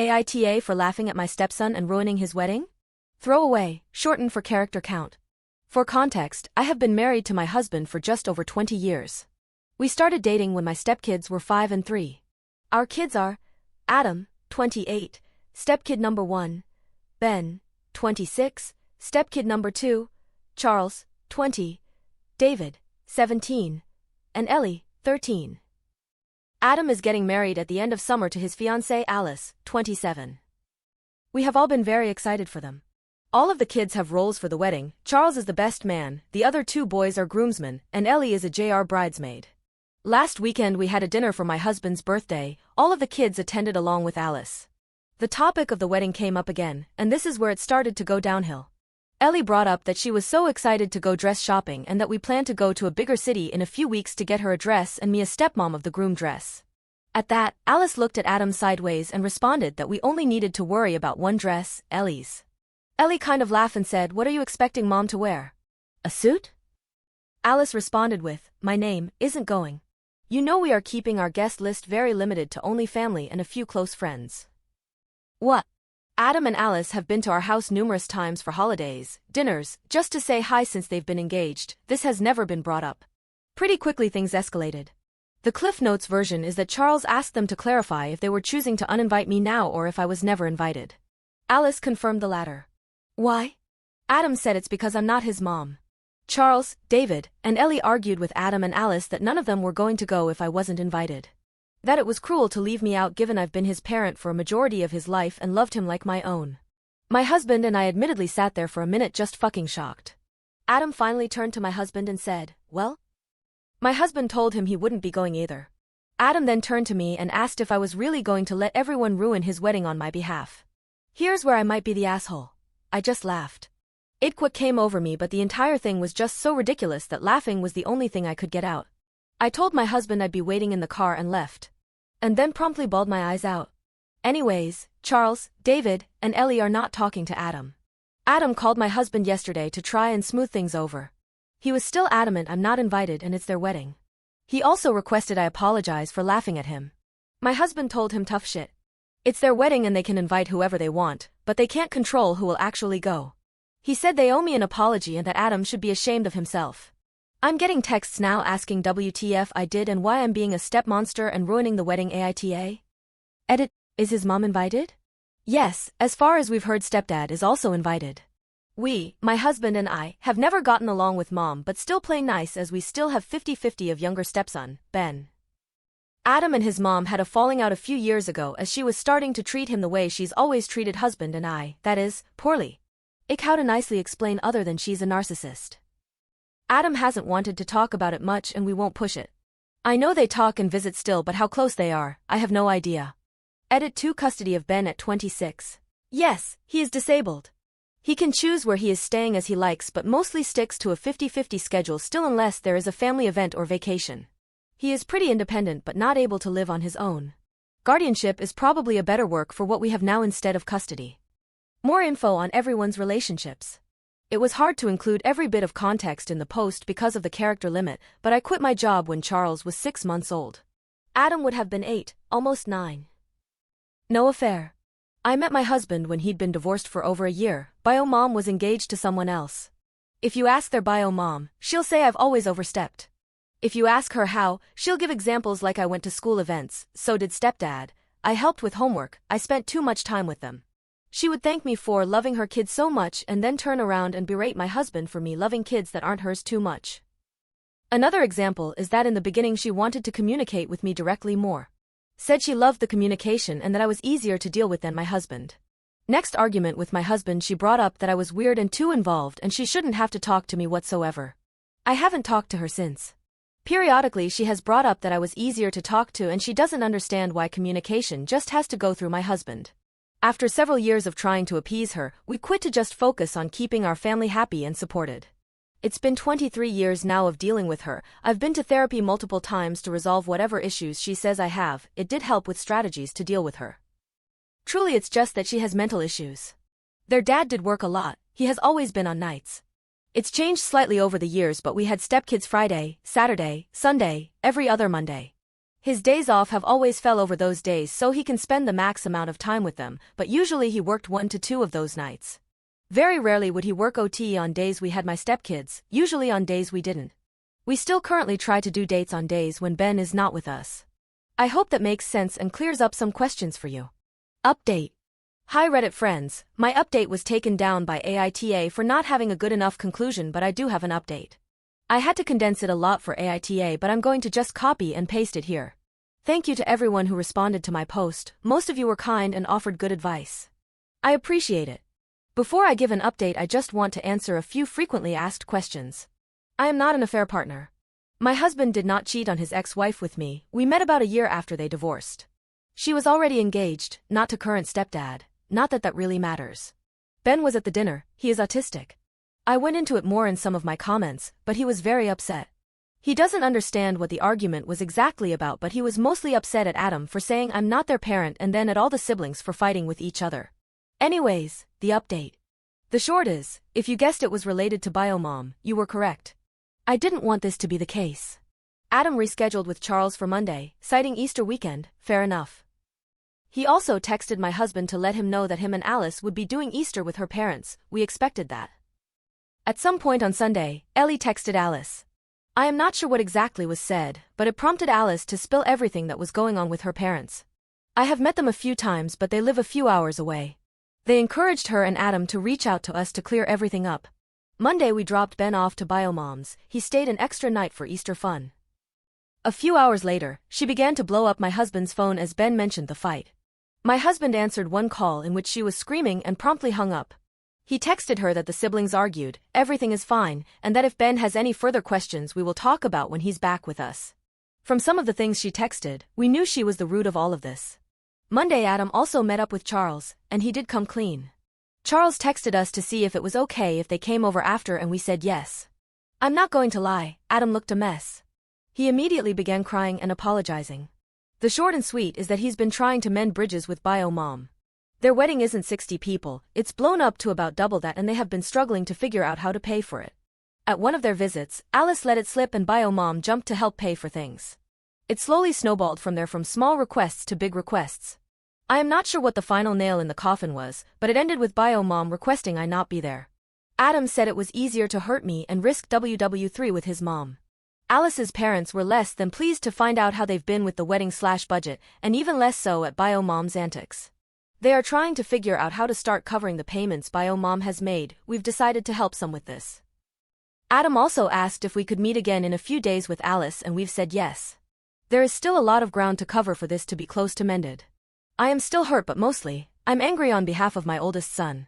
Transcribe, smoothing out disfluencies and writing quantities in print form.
AITA for laughing at my stepson and ruining his wedding? Throwaway, shortened for character count. For context, I have been married to my husband for just over 20 years. We started dating when my stepkids were 5 and 3. Our kids are Adam, 28, stepkid number 1, Ben, 26, stepkid number 2, Charles, 20, David, 17, and Ellie, 13. Adam is getting married at the end of summer to his fiancée Alice, 27. We have all been very excited for them. All of the kids have roles for the wedding. Charles is the best man, the other 2 boys are groomsmen, and Ellie is a JR bridesmaid. Last weekend we had a dinner for my husband's birthday. All of the kids attended along with Alice. The topic of the wedding came up again, and this is where it started to go downhill. Ellie brought up that she was so excited to go dress shopping and that we plan to go to a bigger city in a few weeks to get her a dress and me a stepmom of the groom dress. At that, Alice looked at Adam sideways and responded that we only needed to worry about one dress, Ellie's. Ellie kind of laughed and said, "What are you expecting Mom to wear? A suit?" Alice responded with, "My name isn't going. You know we are keeping our guest list very limited to only family and a few close friends." What? Adam and Alice have been to our house numerous times for holidays, dinners, just to say hi since they've been engaged. This has never been brought up. Pretty quickly things escalated. The Cliff Notes version is that Charles asked them to clarify if they were choosing to uninvite me now or if I was never invited. Alice confirmed the latter. Why? Adam said it's because I'm not his mom. Charles, David, and Ellie argued with Adam and Alice that none of them were going to go if I wasn't invited. That it was cruel to leave me out given I've been his parent for a majority of his life and loved him like my own. My husband and I admittedly sat there for a minute just fucking shocked. Adam finally turned to my husband and said, "Well?" My husband told him he wouldn't be going either. Adam then turned to me and asked if I was really going to let everyone ruin his wedding on my behalf. Here's where I might be the asshole. I just laughed. It quick came over me, but the entire thing was just so ridiculous that laughing was the only thing I could get out. I told my husband I'd be waiting in the car and left. And then promptly bawled my eyes out. Anyways, Charles, David, and Ellie are not talking to Adam. Adam called my husband yesterday to try and smooth things over. He was still adamant I'm not invited and it's their wedding. He also requested I apologize for laughing at him. My husband told him tough shit. It's their wedding and they can invite whoever they want, but they can't control who will actually go. He said they owe me an apology and that Adam should be ashamed of himself. I'm getting texts now asking WTF I did and why I'm being a stepmonster and ruining the wedding AITA. Edit, is his mom invited? Yes, as far as we've heard stepdad is also invited. We, my husband and I, have never gotten along with mom but still play nice as we still have 50-50 of younger stepson, Ben. Adam and his mom had a falling out a few years ago as she was starting to treat him the way she's always treated husband and I, that is, poorly. How to nicely explain other than she's a narcissist. Adam hasn't wanted to talk about it much and we won't push it. I know they talk and visit still but how close they are, I have no idea. Edit 2 Custody of Ben at 26. Yes, he is disabled. He can choose where he is staying as he likes but mostly sticks to a 50-50 schedule still unless there is a family event or vacation. He is pretty independent but not able to live on his own. Guardianship is probably a better work for what we have now instead of custody. More info on everyone's relationships. It was hard to include every bit of context in the post because of the character limit, but I quit my job when Charles was 6 months old. Adam would have been 8, almost 9. No affair. I met my husband when he'd been divorced for over a year. Bio mom was engaged to someone else. If you ask their bio mom, she'll say I've always overstepped. If you ask her how, she'll give examples like I went to school events, so did stepdad, I helped with homework, I spent too much time with them. She would thank me for loving her kids so much and then turn around and berate my husband for me loving kids that aren't hers too much. Another example is that in the beginning she wanted to communicate with me directly more. Said she loved the communication and that I was easier to deal with than my husband. Next argument with my husband she brought up that I was weird and too involved and she shouldn't have to talk to me whatsoever. I haven't talked to her since. Periodically she has brought up that I was easier to talk to and she doesn't understand why communication just has to go through my husband. After several years of trying to appease her, we quit to just focus on keeping our family happy and supported. It's been 23 years now of dealing with her. I've been to therapy multiple times to resolve whatever issues she says I have. It did help with strategies to deal with her. Truly it's just that she has mental issues. Their dad did work a lot, he has always been on nights. It's changed slightly over the years but we had stepkids Friday, Saturday, Sunday, every other Monday. His days off have always fell over those days so he can spend the max amount of time with them, but usually he worked 1 to 2 of those nights. Very rarely would he work OT on days we had my stepkids, usually on days we didn't. We still currently try to do dates on days when Ben is not with us. I hope that makes sense and clears up some questions for you. Update. Hi Reddit friends, my update was taken down by AITA for not having a good enough conclusion, but I do have an update. I had to condense it a lot for AITA, but I'm going to just copy and paste it here. Thank you to everyone who responded to my post. Most of you were kind and offered good advice. I appreciate it. Before I give an update, I just want to answer a few frequently asked questions. I am not an affair partner. My husband did not cheat on his ex-wife with me. We met about a year after they divorced. She was already engaged, not to current stepdad. Not that that really matters. Ben was at the dinner. He is autistic. I went into it more in some of my comments, but he was very upset. He doesn't understand what the argument was exactly about, but he was mostly upset at Adam for saying I'm not their parent and then at all the siblings for fighting with each other. Anyways, the update. The short is, if you guessed it was related to Biomom, you were correct. I didn't want this to be the case. Adam rescheduled with Charles for Monday, citing Easter weekend, fair enough. He also texted my husband to let him know that him and Alice would be doing Easter with her parents. We expected that. At some point on Sunday, Ellie texted Alice. I am not sure what exactly was said, but it prompted Alice to spill everything that was going on with her parents. I have met them a few times, but they live a few hours away. They encouraged her and Adam to reach out to us to clear everything up. Monday we dropped Ben off to Biomom's. He stayed an extra night for Easter fun. A few hours later, she began to blow up my husband's phone as Ben mentioned the fight. My husband answered one call in which she was screaming and promptly hung up. He texted her that the siblings argued, everything is fine, and that if Ben has any further questions we will talk about when he's back with us. From some of the things she texted, we knew she was the root of all of this. Monday Adam also met up with Charles, and he did come clean. Charles texted us to see if it was okay if they came over after, and we said yes. I'm not going to lie, Adam looked a mess. He immediately began crying and apologizing. The short and sweet is that he's been trying to mend bridges with Biomom. Their wedding isn't 60 people, it's blown up to about double that, and they have been struggling to figure out how to pay for it. At one of their visits, Alice let it slip and Biomom jumped to help pay for things. It slowly snowballed from there, from small requests to big requests. I am not sure what the final nail in the coffin was, but it ended with Biomom requesting I not be there. Adam said it was easier to hurt me and risk WW3 with his mom. Alice's parents were less than pleased to find out how they've been with the wedding/budget, and even less so at Biomom's antics. They are trying to figure out how to start covering the payments Biomom has made. We've decided to help some with this. Adam also asked if we could meet again in a few days with Alice, and we've said yes. There is still a lot of ground to cover for this to be close to mended. I am still hurt, but mostly, I'm angry on behalf of my oldest son.